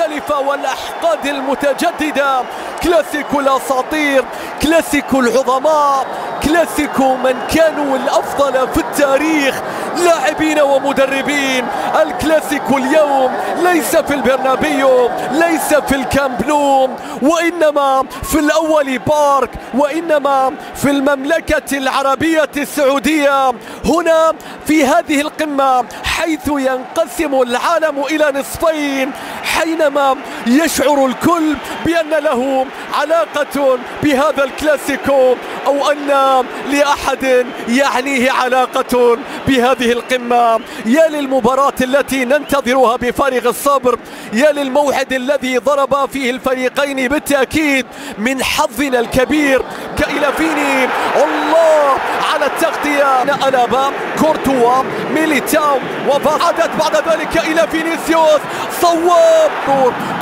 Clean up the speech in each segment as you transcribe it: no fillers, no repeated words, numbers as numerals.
المختلفة والأحقاد المتجددة، كلاسيكو الأساطير، كلاسيكو العظماء، كلاسيكو من كانوا الأفضل في التاريخ لاعبين ومدربين. الكلاسيكو اليوم ليس في البرنابيو، ليس في الكامب نو، وإنما في الأول بارك، وإنما في المملكة العربية السعودية، هنا في هذه القمة حيث ينقسم العالم إلى نصفين، حينما يشعر الكل بأن له علاقة بهذا الكلاسيكو أو أن لأحد يعنيه علاقة بهذه القمة. يا للمباراة التي ننتظرها بفارغ الصبر، يا للموعد الذي ضرب فيه الفريقين بالتأكيد من حظنا الكبير. كإلافيني الله على التغطية، ألابا كورتوا ميليتاو وعادت بعد ذلك إلى فينيسيوس، صواب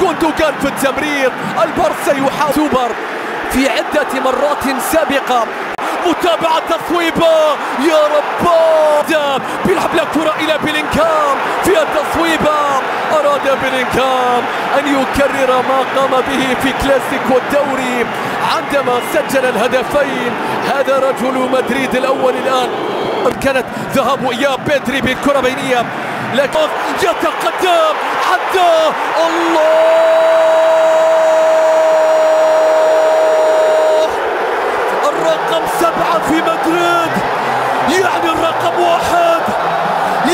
كوندوغان في التمرير. البارسا يحاول سوبر في عدة مرات سابقة، متابعة تصويبة يا رب، بيلعب الكرة إلى بيلينغهام في التصويبة. أراد بيلينغهام أن يكرر ما قام به في كلاسيكو الدوري عندما سجل الهدفين. هذا رجل مدريد الأول الآن. كانت ذهاب إياب بيدري بالكرة بينية، لكن يتقدم حتى الله، الرقم 7 في مدريد، يعني الرقم 1،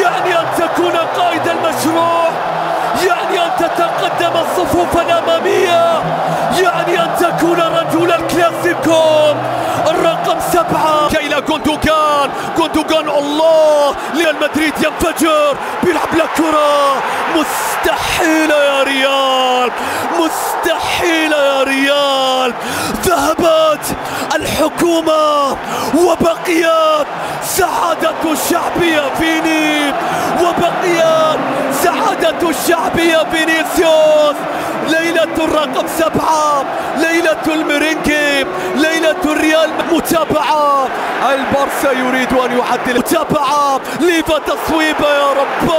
يعني أن تكون قائد المشروع، يعني أن تتقدم الصفوف الأمامية، يعني أن تكون رجل الكلاسيكو. الرقم 7 إلى كوندوغان، كوندوغان الله، ريال مدريد ينفجر، بيلعب لكرة مستحيلة يا ريال، مستحيلة يا ريال. ذهبت الحكومة وبقيت سعادة الشعبية فيني، وبقيت سعادة الشعبية فينيسيوس. ليلة الرقم 7، ليلة الميرينجي، ليلة الريال. متابعة، البارسا يريد أن يعدل، متابعة ليفا، تصويبة يا رب،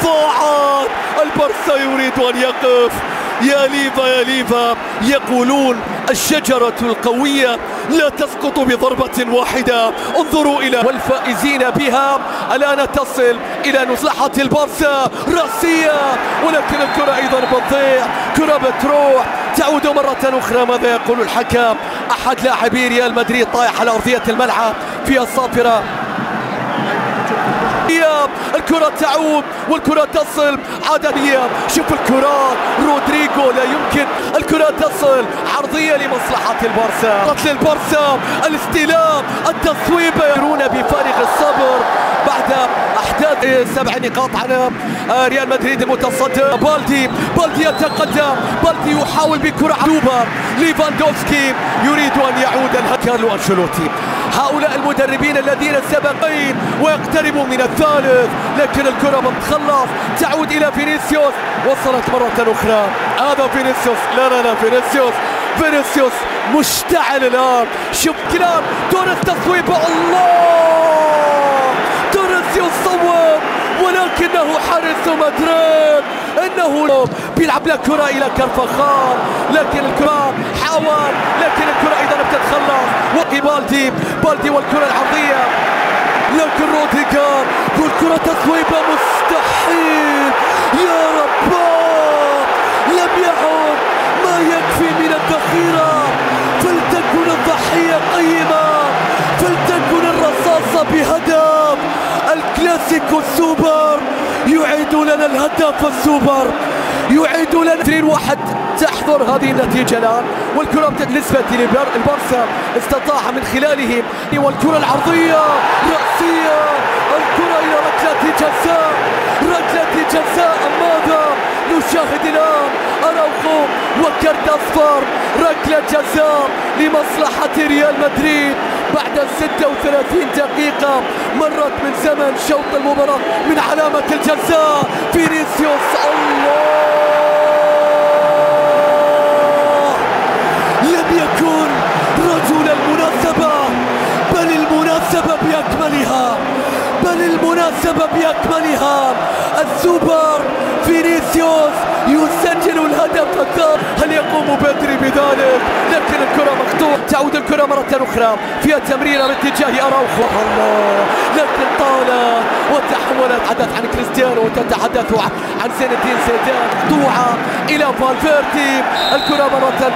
ضاعت. البارسا يريد أن يقف، يا ليفا يا ليفا. يقولون الشجرة القوية لا تسقط بضربة واحدة، انظروا إلى والفائزين بها الآن تصل إلى مصلحة البارسا، رأسية، ولكن الكرة أيضا بتضيع، كرة بتروح، تعود مرة أخرى. ماذا يقول الحكم؟ أحد لاعبي ريال مدريد طايح على أرضية الملعب في الصافرة. الكرة تعود والكرة تصل، عادة إياب، شوف الكرات، رودريجو لا يمكن، الكرة تصل عرضية لمصلحة البارسا، قتل البارسا، الاستلام، التصويبة. يرون بفارغ الصبر بعد أحداث 7 نقاط على ريال مدريد المتصدر. بالدي يتقدم، بالدي يحاول بكرة سوبر، ليفاندوفسكي يريد أن يعود. كارلو أنشيلوتي، هؤلاء المدربين الذين سبقين ويقتربوا من الثالث، لكن الكرة بتخلص، تعود إلى فينيسيوس، وصلت مرة أخرى. هذا فينيسيوس، لا فينيسيوس مشتعل الآن. شوف كلام توريس، تصويبه الله، توريس يصوب، ولكنه حارس مدريد، انه بيلعب الكرة الى كارفاخال، لكن الكرة حاول، لكن الكرة ايضا بتتخلص. بالدي والكرة العرضية، لكن روديجر والكرة تصويبة مستحيل يا رب، لم يعد ما يكفي من الذخيرة، فلتكن الضحية قيمة، فلتكن الرصاصة بهدف. الكلاسيكو السوبر يعيد لنا الهدف، السوبر يعيد لنا 2-1. تحضر هذه النتيجة الآن، والكرة بالنسبة للبارسا استطاع من خلاله، والكرة العرضية رأسية، الكرة إلى ركلة جزاء، ركلة جزاء. ماذا نشاهد الآن؟ أراوخو وكرت أصفر، ركلة جزاء لمصلحة ريال مدريد بعد 36 دقيقة مرت من زمن شوط المباراة من علامة الجزاء. فينيسيوس الله، لم يكن رجل المناسبة، بل المناسبة بأكملها، السوبر. فينيسيوس يسجل الهدف الثاني. هل يقوم بدري بذلك؟ لكن الكرة مقطوعة. تعود الكرة مرة أخرى فيها تمريرة باتجاه أراوخو. الله، لكن طالت وتحولت. تحدث عن كريستيانو وتتحدث عن زين الدين زيدان. مقطوعة إلى فالفيردي. الكرة مرة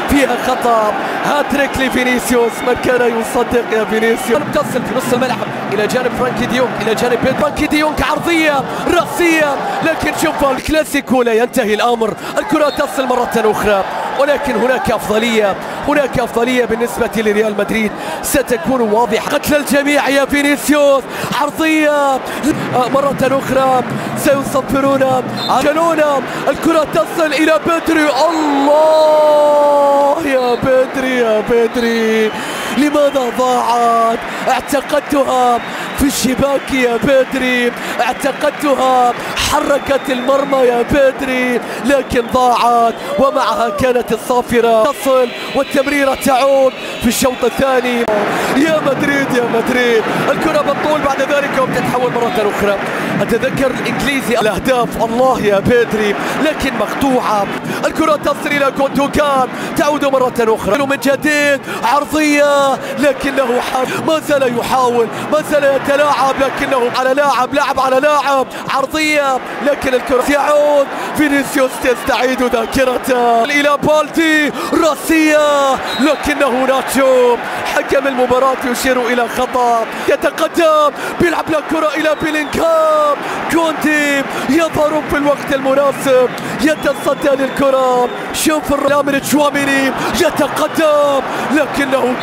فيها خطأ. هاتريك لفينيسيوس. من كان يصدق يا فينيسيوس. تصل في نص الملعب إلى جانب فرانكي ديونغ، إلى جانب فرانكي ديونغ. عرضية رأسية، لكن شوف الكلاسيكو لا ينتهي الأمر. الكرة تصل مرة أخرى، ولكن هناك أفضلية بالنسبة لريال مدريد ستكون واضحة. قتل الجميع يا فينيسيوس. عرضية مرة أخرى سيصفرون جنونا. الكرة تصل إلى بدري. الله يا بدري، لماذا ضاعت؟ اعتقدتها في الشباك يا بدري، اعتقدتها حركت المرمى يا بدري، لكن ضاعت ومعها كانت الصافرة. تصل والتمريرة تعود في الشوط الثاني. يا مدريد الكرة بالطول بعد ذلك وبتتحول مرة أخرى. أتذكر الإنجليزي الأهداف. الله يا بدري، لكن مقطوعة. الكرة تصل إلى كوندوغان. تعود مرة أخرى من جديد. عرضية، لكنه ما زال يحاول، ما زال يتلاعب، لكنه على لاعب على لاعب. عرضية، لكن الكرة يعود. فينيسيوس يستعيد ذاكرته إلى بالدي. راسية، لكنه ناتشو. حكم المباراة يشير إلى خطأ. يتقدم، بيلعب الكرة إلى بيلينغهام. كوندي يظهر في الوقت المناسب، يتصدى للكرة. شوف من تشواميني يتقدم، لكنه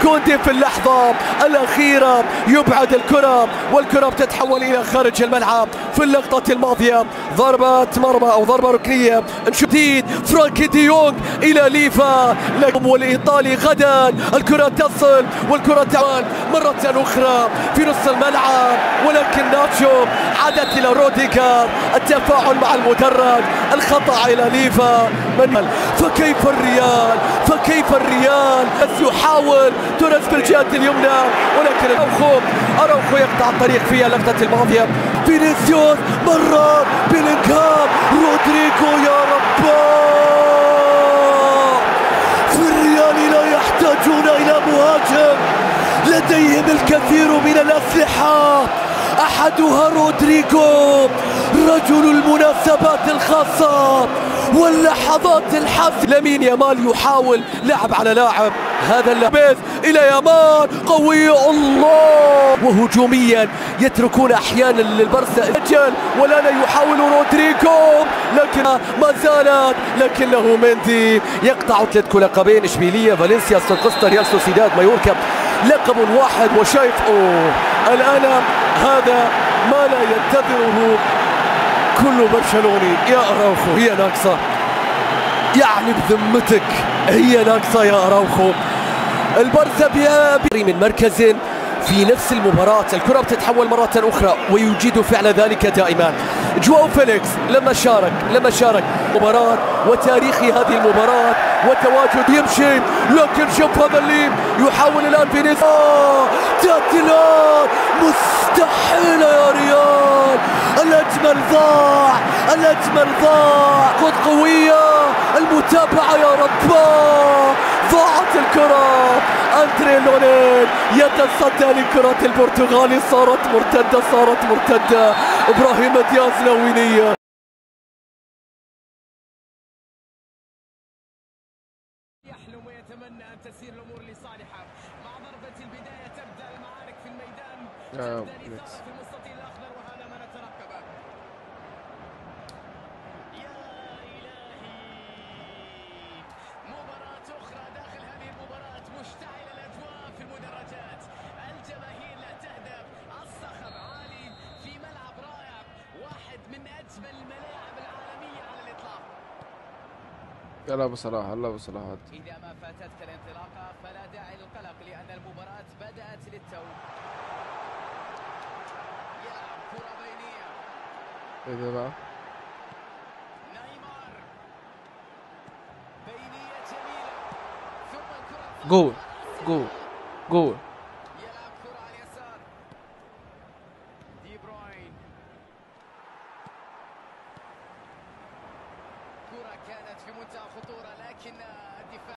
كوندي في اللحظة الأخيرة يبعد الكرة، والكرة بتتحول إلى خارج الملعب. في اللقطة الماضية ضربة مرمى أو ضربة ركنية. نشوف جديد فرانكي ديونغ إلى ليفا، لكن والإيطالي غدا. الكرة تصل والكرة تعود مرة أخرى في نص الملعب، ولكن ناتشو عادت إلى روديغر. التفاعل مع المدرج، الخطأ إلى ليفا. فكيف الريال يحاول تونس بالجهة اليمنى، ولكن أراوخو يقطع الطريق في اللقطة الماضية. فينيسيوس مرة بيلينغهام. رودريغو يا رب. في الريال لا يحتاجون إلى مهاجم، لديهم الكثير من الأسلحة، أحدها رودريغو، رجل المناسبات الخاصة واللحظات الحاسمة. لامين يامال يحاول لاعب على لاعب. هذا اللبث إلى يامال قوي. الله، وهجوميا يتركون أحيانا للبرسا أجل، والآن يحاول رودريغو، لكن ما زالت، لكنه مندي يقطع 3 لقبين: إشبيلية، فالنسيا، سانقسطة، ريال سوسيداد، مايوركا. لقب واحد، وشايف الآن هذا ما لا ينتظره كل برشلوني. يا أراوخو، هي ناقصة، يعني بذمتك هي ناقصة يا أراوخو. البارسا من مركز في نفس المباراة. الكرة بتتحول مرة أخرى ويجيد فعل ذلك دائما. جواو فيليكس لما شارك مباراة وتاريخ هذه المباراة وتواجد يمشي، لكن شوف هذا اللي يحاول الآن فينيسيوس. تأتي الآن مستحيلة يا ريال. الأجمل ضاع. خط قوية، المتابعة يا رب. ضاعت الكرة. أندري لونين يتصدى لكرة البرتغالي. صارت مرتدة. إبراهيم دياز نوينية. يحلم ويتمنى أن تسير الأمور لصالحه. مع ضربة البداية تبدأ المعارك في الميدان، تبدأ الإثارة في المستطيل الأخضر، وهذا ما نترقبه. يا إلهي، مباراة أخرى داخل هذه المباراة. مشتعلة الأجواء في المدرجات، الجماهير لا تهدف، الصخب عالي في ملعب رائع، واحد من أجمل الملاعب العالمية على الإطلاق. يلا ابو صلاح إذا ما فاتتك الانطلاقة فلا داعي للقلق، لأن المباراة بدأت للتو. يلعب كرة بينية. اذا بقى نيمار، بينية جميلة، ثم الكرة جول. يلعب كرة على اليسار. دي بروين، كانت في منتهى الخطورة، لكن الدفاع